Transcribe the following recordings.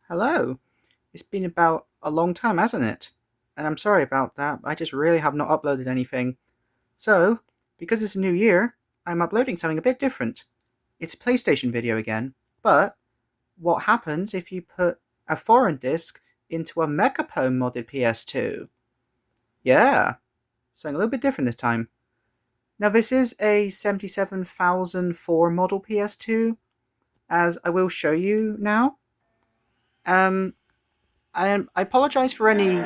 Hello. It's been about a long time, hasn't it? And I'm sorry about that. I just really have not uploaded anything. So, because it's a new year, I'm uploading something a bit different. It's a PlayStation video again, but what happens if you put a foreign disc into a MechaPwn modded PS2? Yeah, something a little bit different this time. Now this is a 77,004 model PS2, as I will show you now. Um, I apologize for any.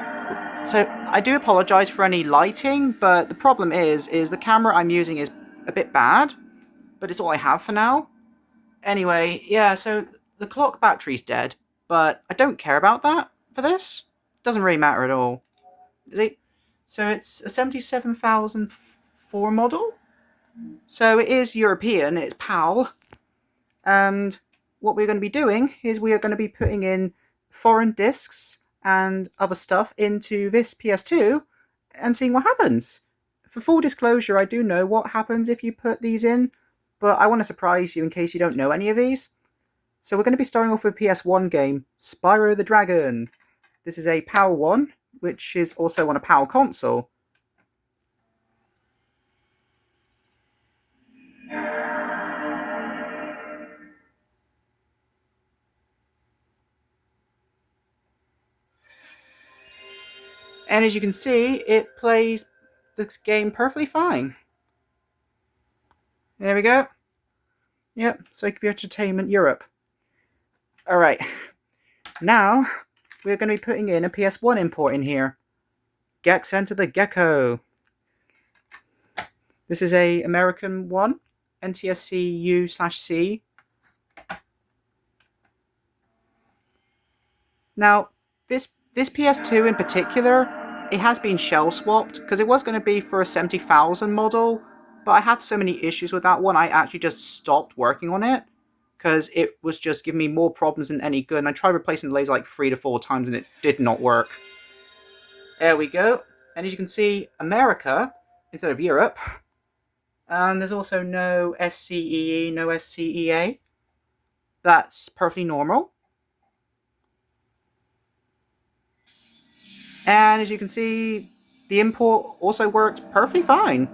So I do apologize for any lighting, but the problem is the camera I'm using is a bit bad, but it's all I have for now. Anyway, yeah. So the clock battery's dead, but I don't care about that for this. Doesn't really matter at all. So it's a 77,004 model. So it is European. It's PAL, and what we're going to be doing is we are going to be putting in foreign discs and other stuff into this PS2 and seeing what happens. For full disclosure, I do know what happens if you put these in, but I want to surprise you in case you don't know any of these. So we're going to be starting off with a PS1 game, Spyro the Dragon. This is a PAL 1, which is also on a PAL console. And as you can see, it plays this game perfectly fine. There we go. Yep, so Computer Entertainment Europe. Alright, now we're going to be putting in a PS1 import in here. Gex Enter the Gecko. This is a American one, NTSC U/C. Now, this PS2 in particular, it has been shell swapped because it was going to be for a 70,000 model, but I had so many issues with that one, I actually just stopped working on it because it was just giving me more problems than any good. And I tried replacing the laser like 3 to 4 times and it did not work. There we go. And as you can see, America instead of Europe. And there's also no SCEE, no SCEA. That's perfectly normal. And as you can see, the import also works perfectly fine.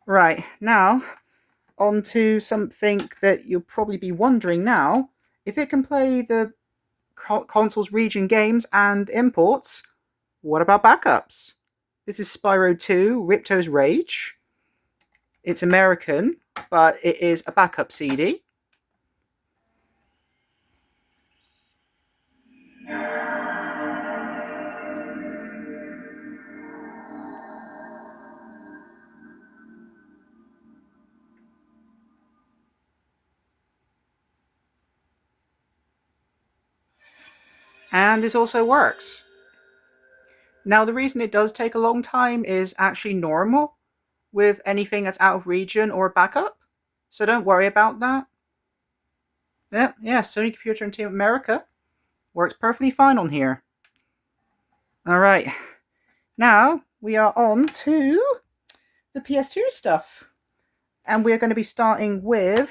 Right, now, on to something that you'll probably be wondering now. If it can play the console's region games and imports, what about backups? This is Spyro 2, Ripto's Rage. It's American, but it is a backup CD. And this also works. Now, the reason it does take a long time is actually normal with anything that's out of region or backup, so don't worry about that. Yeah, Sony Computer Entertainment America works perfectly fine on here. Alright, now we are on to the PS2 stuff. And we're going to be starting with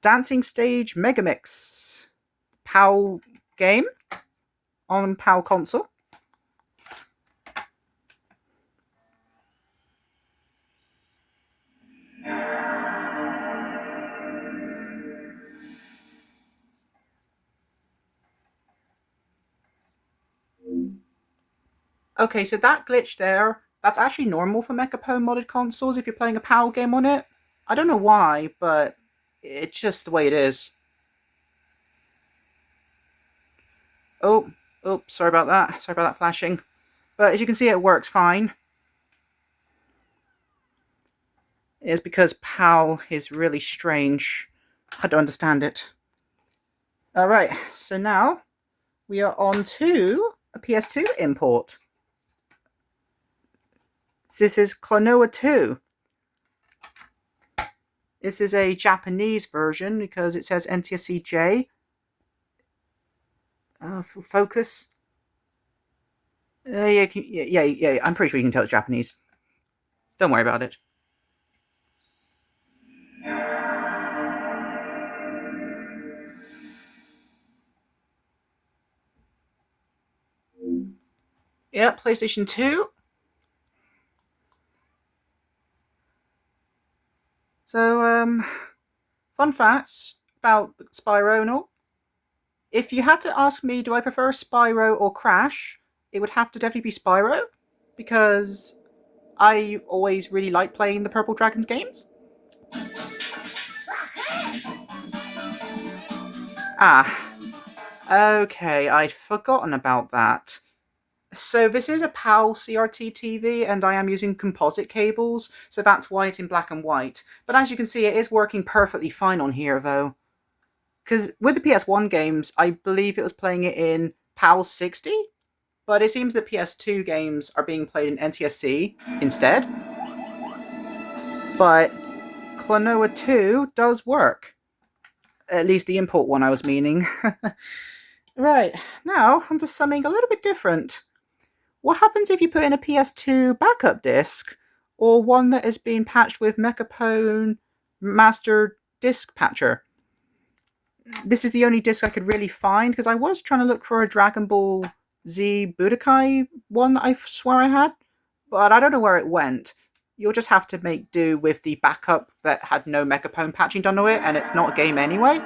Dancing Stage Megamix, PAL game on PAL console. Okay, so that glitch there, that's actually normal for MechaPwn modded consoles if you're playing a PAL game on it. I don't know why, but it's just the way it is. Oh, sorry about that. Sorry about that flashing. But as you can see, it works fine. It's because PAL is really strange. I don't understand it. Alright, so now we are on to a PS2 import. This is Klonoa 2. This is a Japanese version because it says NTSC J. Focus. Yeah, I'm pretty sure you can tell it's Japanese. Don't worry about it. Yeah, PlayStation 2. So, fun facts about Spyro and all. If you had to ask me, do I prefer Spyro or Crash, it would have to definitely be Spyro, because I always really liked playing the Purple Dragons games. Ah, okay, I'd forgotten about that. So this is a PAL CRT TV, and I am using composite cables, so that's why it's in black and white. But as you can see, it is working perfectly fine on here, though. Because with the PS1 games, I believe it was playing it in PAL 60, but it seems that PS2 games are being played in NTSC instead. But Klonoa 2 does work. At least the import one I was meaning. Right, now onto something a little bit different. What happens if you put in a PS2 backup disc, or one that has been patched with MechaPwn Master Disc Patcher? This is the only disc I could really find, because I was trying to look for a Dragon Ball Z Budokai one that I swear I had, but I don't know where it went. You'll just have to make do with the backup that had no MechaPwn patching done to it, and it's not a game anyway.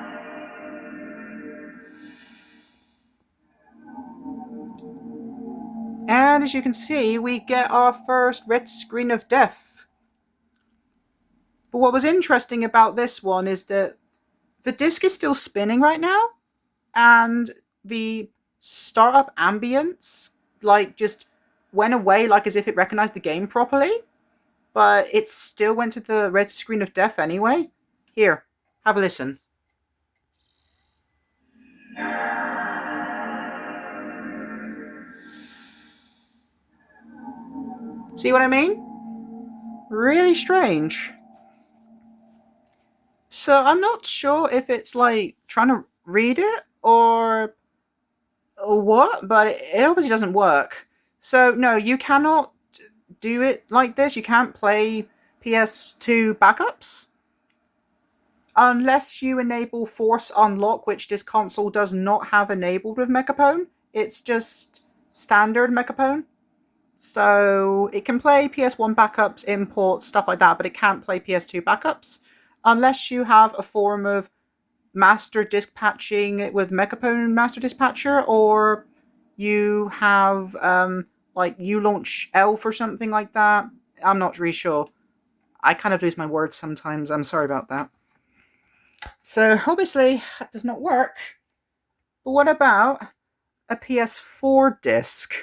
And as you can see, we get our first red screen of death. But what was interesting about this one is that the disc is still spinning right now, and the startup ambience just went away, like as if it recognized the game properly, but it still went to the red screen of death anyway. Here, have a listen. See what I mean? Really strange. So I'm not sure if it's like trying to read it or what, but it obviously doesn't work. So no, you cannot do it like this. You can't play PS2 backups unless you enable Force Unlock, which this console does not have enabled with MechaPwn. It's just standard MechaPwn. So it can play PS1 backups, imports, stuff like that, but it can't play PS2 backups unless you have a form of master disk patching with MechaPwn Master Dispatcher, or you have like Ulaunch Elf or something like that. I'm not really sure. I kind of lose my words sometimes. I'm sorry about that. So obviously that does not work. But what about a PS4 disc?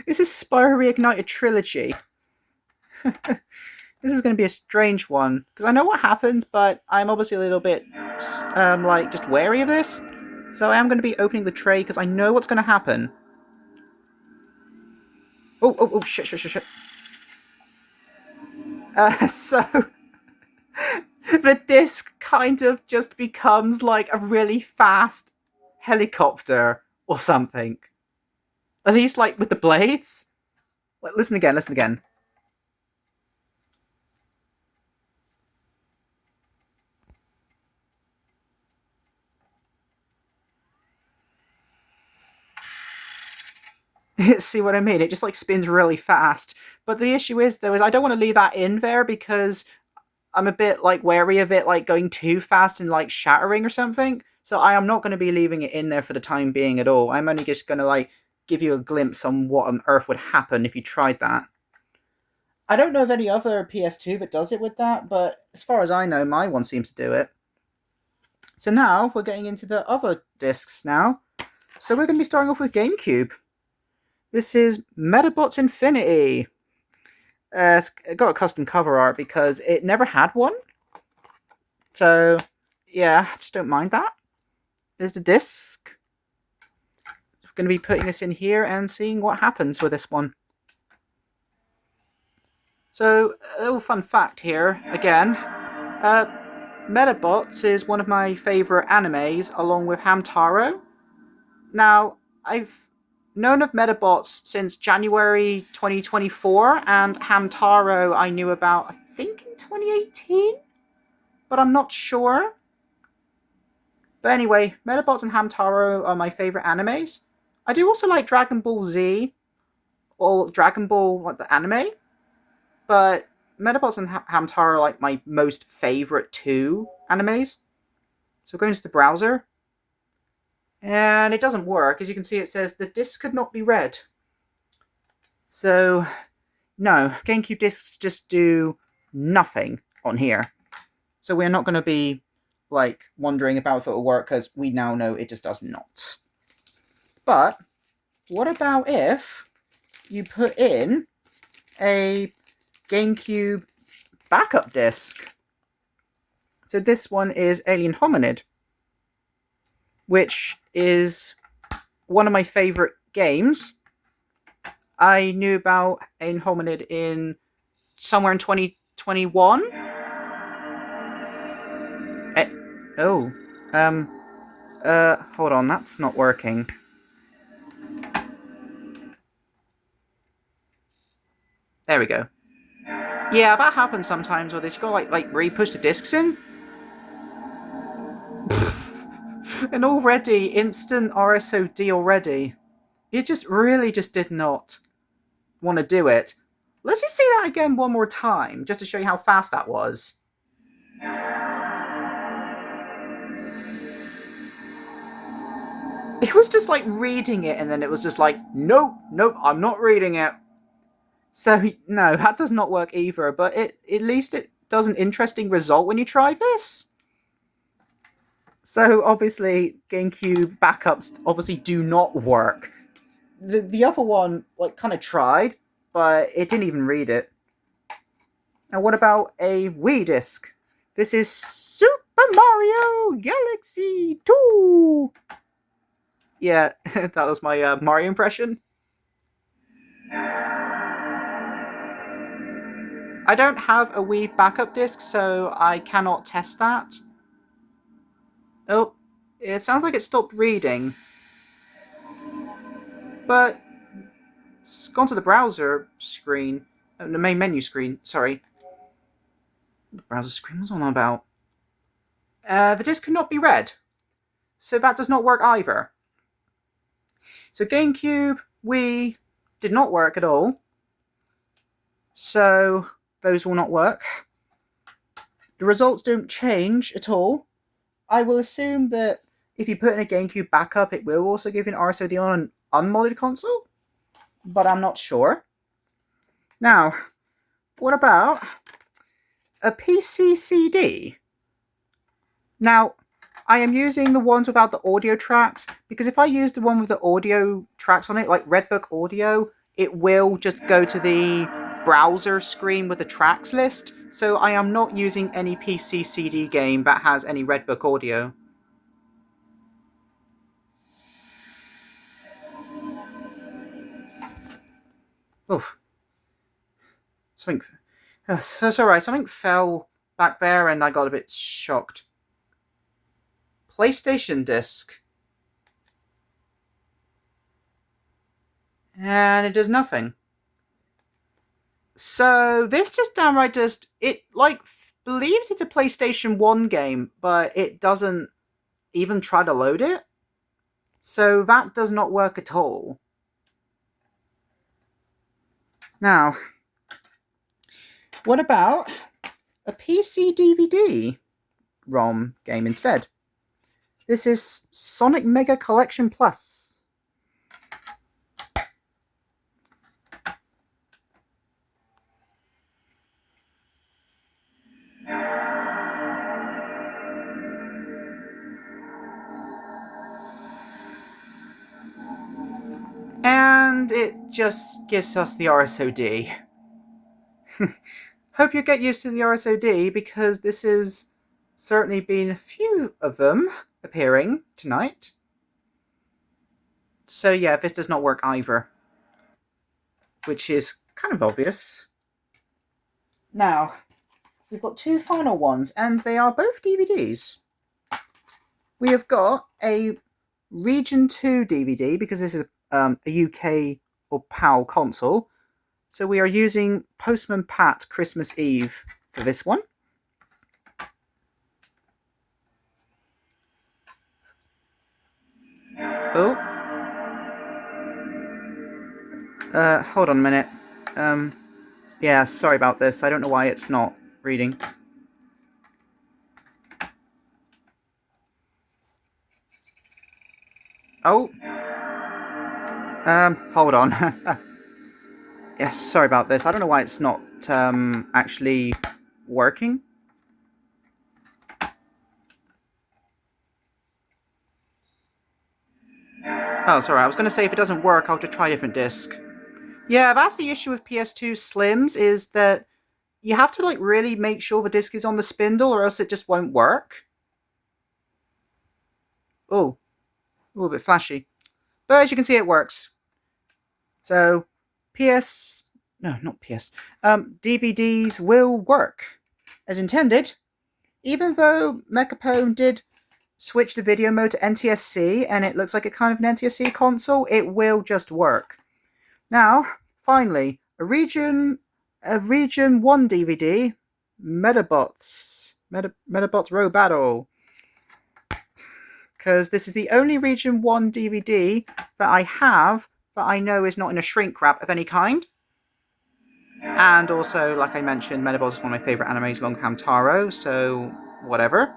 This is Spyro Reignited Trilogy. This is going to be a strange one, because I know what happens, but I'm obviously a little bit, just wary of this. So I am going to be opening the tray, because I know what's going to happen. Oh, shit. So the disc kind of just becomes like a really fast helicopter or something. At least, like, with the blades. Like, listen again. See what I mean? It just like spins really fast. But the issue is though, is I don't want to leave that in there, because I'm a bit like wary of it like going too fast and like shattering or something. So I am not going to be leaving it in there for the time being at all. I'm only just going to like give you a glimpse on what on earth would happen if you tried that. I don't know of any other PS2 that does it with that, but as far as I know, my one seems to do it. So now we're getting into the other discs now. So we're going to be starting off with GameCube. This is Medabots Infinity. It's got a custom cover art because it never had one. So, yeah, just don't mind that. There's the disc. We're going to be putting this in here and seeing what happens with this one. So, a little fun fact here, again. Medabots is one of my favourite animes, along with Hamtaro. Now, I've known of Medabots since January 2024, and Hamtaro I knew about, I think, in 2018? But I'm not sure. But anyway, Medabots and Hamtaro are my favourite animes. I do also like Dragon Ball Z, all Dragon Ball, like the anime, but Metabots and Hamtaro are like my most favorite two animes. So going to the browser, and it doesn't work. As you can see, it says the disc could not be read. So, no, GameCube discs just do nothing on here. So we're not going to be, like, wondering about if it will work, because we now know it just does not. But, what about if you put in a GameCube backup disc? So this one is Alien Hominid, which is one of my favorite games. I knew about Alien Hominid in somewhere in 2021. Hold on, that's not working. There we go. Yeah, that happens sometimes with this. You gotta like re-push the discs in. And already, instant RSOD already. It just really just did not want to do it. Let's just see that again one more time, just to show you how fast that was. It was just like reading it, and then it was just like, nope, I'm not reading it. So, no, that does not work either, but at least it does an interesting result when you try this. So, obviously, GameCube backups obviously do not work. The other one, like, kind of tried, but it didn't even read it. Now, what about a Wii disc? This is Super Mario Galaxy 2! Yeah, that was my Mario impression. I don't have a Wii backup disc, so I cannot test that. Oh, it sounds like it stopped reading. But it's gone to the browser screen. The main menu screen, sorry. The browser screen was on about. The disc could not be read. So that does not work either. So GameCube, Wii, did not work at all. So those will not work. The results don't change at all. I will assume that if you put in a GameCube backup, it will also give you an RSOD on an unmodded console, but I'm not sure. Now, what about a PC CD? Now, I am using the ones without the audio tracks, because if I use the one with the audio tracks on it, like Redbook Audio, it will just go to the browser screen with the tracks list, so I am not using any PC CD game that has any Redbook Audio. Oof. Something... That's alright, something fell back there and I got a bit shocked. PlayStation disc. And it does nothing. So this just downright just... It, like, believes it's a PlayStation 1 game, but it doesn't even try to load it. So that does not work at all. Now, what about a PC DVD ROM game instead? This is Sonic Mega Collection Plus. And it just gives us the RSOD. Hope you get used to the RSOD, because this has certainly been a few of them appearing tonight. So yeah, this does not work either, which is kind of obvious. Now, we've got two final ones, and they are both DVDs. We have got a Region 2 DVD, because this is a UK or PAL console. So we are using Postman Pat Christmas Eve for this one. Oh. Hold on a minute. Yeah, sorry about this. I don't know why it's not reading. Oh. Hold on. Yes, sorry about this. I don't know why it's not, actually working. Oh, sorry, I was going to say if it doesn't work, I'll just try a different disc. Yeah, that's the issue with PS2 Slims, is that you have to, like, really make sure the disc is on the spindle or else it just won't work. Oh, a bit flashy. But as you can see, it works. So, no, not PS. DVDs will work as intended, even though MechaPwn did switch the video mode to NTSC, and it looks like a kind of an NTSC console. It will just work. Now, finally, a Region 1 DVD, Metabots Row Battle. Because this is the only Region 1 DVD that I have that I know is not in a shrink wrap of any kind. And also, like I mentioned, Metabots is one of my favourite animes, Long Hamtaro, so whatever.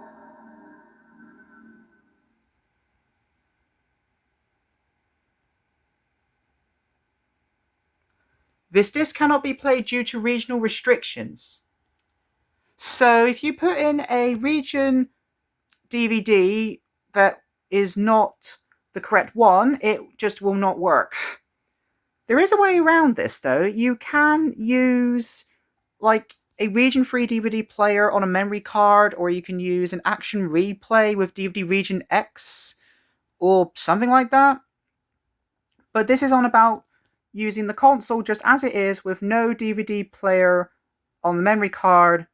This disc cannot be played due to regional restrictions. So if you put in a region DVD that is not the correct one, it just will not work. There is a way around this, though. You can use, like, a Region 3 DVD player on a memory card, or you can use an Action Replay with DVD Region X, or something like that. But this is on about using the console just as it is, with no DVD player on the memory card,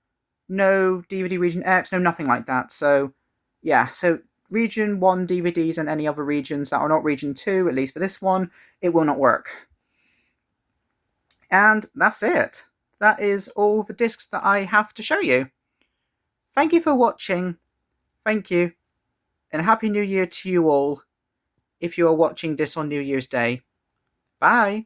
no DVD Region X, no nothing like that. So, yeah, so Region 1 DVDs and any other regions that are not Region 2, at least for this one, it will not work. And that's it. That is all the discs that I have to show you. Thank you for watching. Thank you. And Happy New Year to you all, if you are watching this on New Year's Day. Bye.